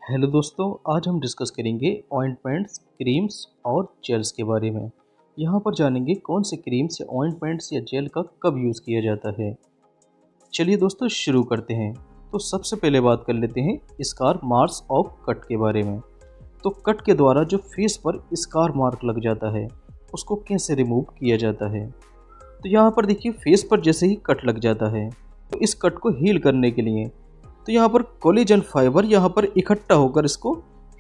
Hello दोस्तों, आज हम डिस्कस करेंगे ऑइंटमेंट्स, क्रीम्स और जेल्स के बारे में। यहाँ पर जानेंगे कौन से क्रीम्स या ऑइंटमेंट्स या जेल का कब यूज़ किया जाता है। चलिए दोस्तों शुरू करते हैं। तो सबसे पहले बात कर लेते हैं स्कार मार्क्स ऑफ कट के बारे में। तो कट के द्वारा जो फेस पर स्कार मार्क लग जाता है उसको कैसे रिमूव किया जाता है। तो यहाँ पर देखिए, फेस पर जैसे ही कट लग जाता है तो इस कट को हील करने के लिए तो यहाँ पर कोलेजन फाइबर यहाँ पर इकट्ठा होकर इसको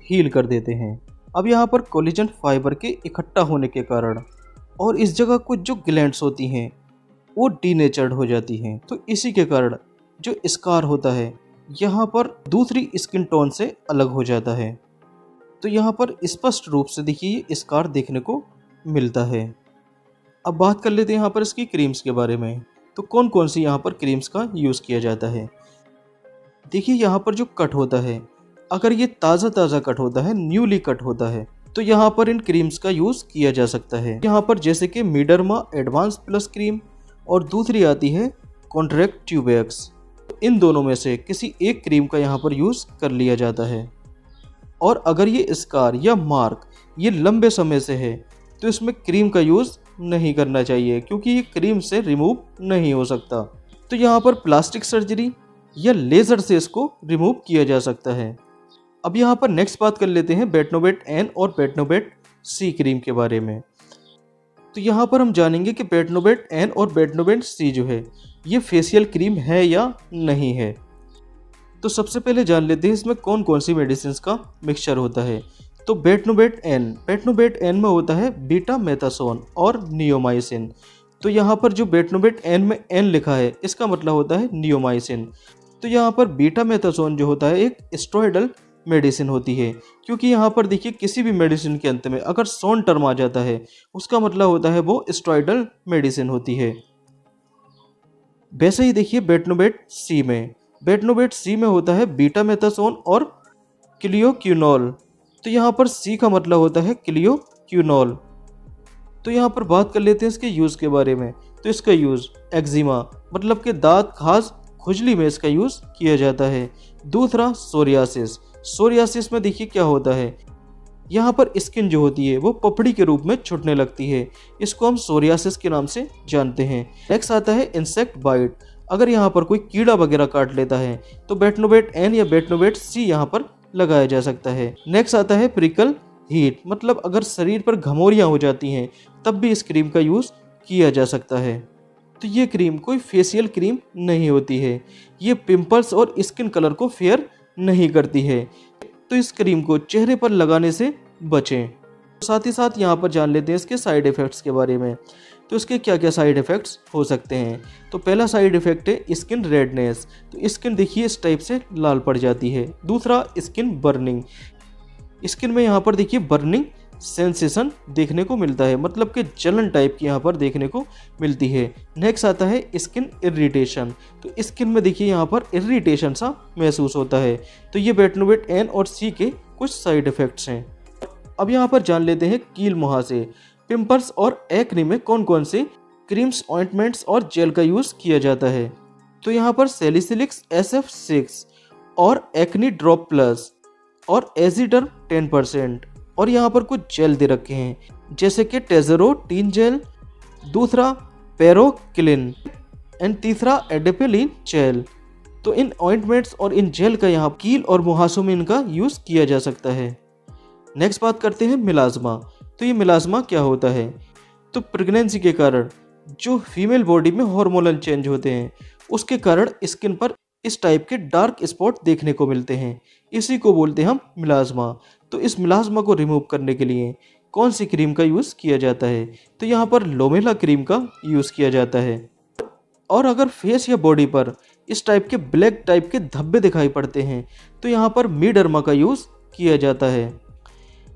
हील कर देते हैं। अब यहाँ पर कोलेजन फाइबर के इकट्ठा होने के कारण और इस जगह कुछ जो ग्लैंड्स होती हैं वो डीनेचर्ड हो जाती हैं, तो इसी के कारण जो स्कार होता है यहाँ पर दूसरी स्किन टोन से अलग हो जाता है। तो यहाँ पर स्पष्ट रूप से देखिए ये स्कार देखने को मिलता है। अब बात कर लेते हैं यहाँ पर इसकी क्रीम्स के बारे में। तो कौन कौन सी यहाँ पर क्रीम्स का यूज़ किया जाता है। देखिए यहाँ पर जो कट होता है, अगर ये ताज़ा कट होता है, न्यूली कट होता है, तो यहाँ पर इन क्रीम्स का यूज़ किया जा सकता है। यहाँ पर जैसे कि मिडर्मा एडवांस प्लस क्रीम और दूसरी आती है कॉन्ट्रैक्ट ट्यूबेक्स। इन दोनों में से किसी एक क्रीम का यहाँ पर यूज़ कर लिया जाता है। और अगर ये स्कार या मार्क ये लंबे समय से है तो इसमें क्रीम का यूज़ नहीं करना चाहिए, क्योंकि ये क्रीम से रिमूव नहीं हो सकता। तो यहाँ पर प्लास्टिक सर्जरी या लेज़र से इसको रिमूव किया जा सकता है। अब यहाँ पर नेक्स्ट बात कर लेते हैं बेटनोवेट एन और बेटनोवेट सी क्रीम के बारे में। तो यहाँ पर हम जानेंगे कि बेटनोवेट एन और बेटनोवेट सी जो है ये फेशियल क्रीम है या नहीं है। तो सबसे पहले जान लेते हैं इसमें कौन कौन सी मेडिसिन का मिक्सचर होता है। तो बेटनोवेट एन में होता है बीटा मेथासोन और नियोमाइसिन। तो यहाँ पर जो बेटनोवेट एन में एन लिखा है इसका मतलब होता है नियोमाइसिन। तो यहाँ पर बीटा मेथासोन जो होता है एक स्टेरॉयडल मेडिसिन होती है, क्योंकि यहाँ पर देखिए किसी भी मेडिसिन के अंत में अगर सोन टर्म आ जाता है उसका मतलब होता है वो स्टेरॉयडल मेडिसिन होती है। वैसे ही देखिए बेटनोवेट सी में होता है बीटा मेथासोन और क्लियोक्यूनोल। तो यहाँ पर सी का मतलब होता है क्लियोक्यूनोल। तो यहाँ पर बात कर लेते हैं इसके यूज़ के बारे में। तो इसका यूज़ एक्जिमा मतलब कि दांत खाज खुजली में इसका यूज़ किया जाता है। दूसरा सोरियासिस में देखिए क्या होता है, यहाँ पर स्किन जो होती है वो पपड़ी के रूप में छूटने लगती है, इसको हम सोरियासिस के नाम से जानते हैं। नेक्स्ट आता है इंसेक्ट बाइट। अगर यहाँ पर कोई कीड़ा वगैरह काट लेता है तो बेटनोवेट एन या बेटनोवेट सी यहाँ पर लगाया जा सकता है। नेक्स्ट आता है प्रिकल हीट, मतलब अगर शरीर पर घमौरियाँ हो जाती हैं तब भी इस क्रीम का यूज़ किया जा सकता है। तो ये क्रीम कोई फेशियल क्रीम नहीं होती है, ये पिंपल्स और स्किन कलर को फेयर नहीं करती है, तो इस क्रीम को चेहरे पर लगाने से बचें। साथ ही साथ यहाँ पर जान लेते हैं इसके साइड इफ़ेक्ट्स के बारे में। तो इसके क्या क्या साइड इफ़ेक्ट्स हो सकते हैं। तो पहला साइड इफ़ेक्ट है स्किन रेडनेस। तो स्किन देखिए इस टाइप से लाल पड़ जाती है। दूसरा स्किन बर्निंग, स्किन में यहाँ पर देखिए बर्निंग सेंसेशन देखने को मिलता है, मतलब कि जलन टाइप की यहाँ पर देखने को मिलती है। नेक्स्ट आता है स्किन इरिटेशन। तो स्किन में देखिए यहाँ पर इरिटेशन सा महसूस होता है। तो ये बेटनोवेट एन और सी के कुछ साइड इफ़ेक्ट्स हैं। अब यहाँ पर जान लेते हैं कील मुहासे, पिंपल्स और एक्ने में कौन कौन से क्रीम्स, ऑइंटमेंट्स और जेल का यूज़ किया जाता है। तो यहाँ पर सैलिसिलिक्स SF6 और एक्नी ड्रॉप प्लस और एजिडर 10%। और यहाँ पर कुछ जेल दे रखे हैं जैसे कि टेजरो टीन जेल, दूसरा पेरोक्लिन एंड तीसरा एडेपेलिन जेल। तो इन ऑइंटमेंट्स और इन जेल का यहाँ कील और मुहासों में इनका यूज़ किया जा सकता है। नेक्स्ट बात करते हैं मिलाज्मा। तो ये मिलाज्मा क्या होता है। तो प्रेगनेंसी के कारण जो फीमेल बॉडी में हार्मोनल चेंज होते हैं उसके कारण स्किन पर इस टाइप के डार्क स्पॉट देखने को मिलते हैं, इसी को बोलते हैं हम मिलाज्मा। तो इस मिलाज्मा को रिमूव करने के लिए कौन सी क्रीम का यूज़ किया जाता है। तो यहाँ पर लोमेला क्रीम का यूज़ किया जाता है। और अगर फेस या बॉडी पर इस टाइप के ब्लैक टाइप के धब्बे दिखाई पड़ते हैं तो यहाँ पर मिडर्मा का यूज़ किया जाता है।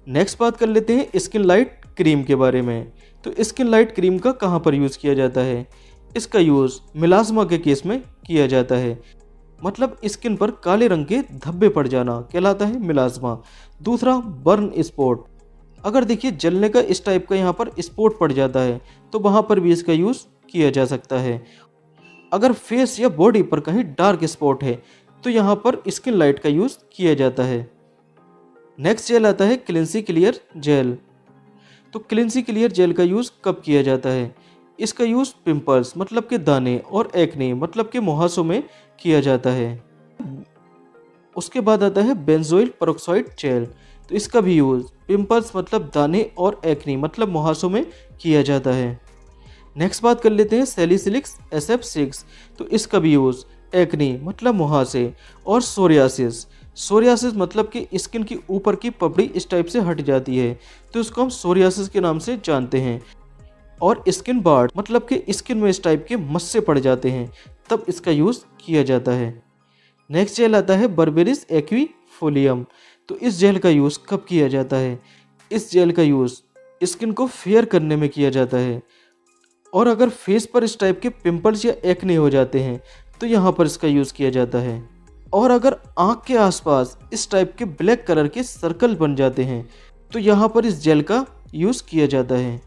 नेक्स्ट बात कर लेते हैं स्किन लाइट क्रीम के बारे में। तो स्किन लाइट क्रीम का कहाँ पर यूज़ किया जाता है। इसका यूज़ मिलाज्मा के केस में किया जाता है, मतलब स्किन पर काले रंग के धब्बे पड़ जाना कहलाता है मिलाज्मा। दूसरा बर्न स्पॉट, अगर देखिए जलने का इस टाइप का यहाँ पर स्पॉट पड़ जाता है तो वहाँ पर भी इसका यूज़ किया जा सकता है। अगर फेस या बॉडी पर कहीं डार्क स्पॉट है तो यहाँ पर स्किन लाइट का यूज़ किया जाता है। नेक्स्ट जेल आता है क्लिंसी क्लियर जेल। तो क्लिंसी क्लियर जेल का यूज़ कब किया जाता है? इसका यूज़ पिंपल्स मतलब के दाने और एक्ने मतलब के मुहासों में किया जाता है। उसके बाद आता है बेंजोइल पेरोक्साइड जेल। तो इसका भी यूज़ पिंपल्स मतलब दाने और एक्ने मतलब मुहासों में किया जाता है। नेक्स्ट बात कर लेते हैं सैलिसिलिक SF6। तो इसका भी यूज़ एक्ने मतलब मुहासे और सोरियासिस। सोरियासिस मतलब कि स्किन की ऊपर की पपड़ी इस टाइप से हट जाती है, तो इसको हम सोरियासिस के नाम से जानते हैं। और स्किन बार्ड मतलब कि स्किन में इस टाइप के मस्से पड़ जाते हैं, तब इसका यूज़ किया जाता है। नेक्स्ट जेल आता है बर्बेरिस एक्वीफोलियम। तो इस जेल का यूज़ कब किया जाता है? इस जेल का यूज़ स्किन को फेयर करने में किया जाता है। और अगर फेस पर इस टाइप के पिंपल्स या एक्ने हो जाते हैं तो यहाँ पर इसका यूज़ किया जाता है। और अगर आँख के आसपास इस टाइप के ब्लैक कलर के सर्कल बन जाते हैं तो यहाँ पर इस जेल का यूज़ किया जाता है।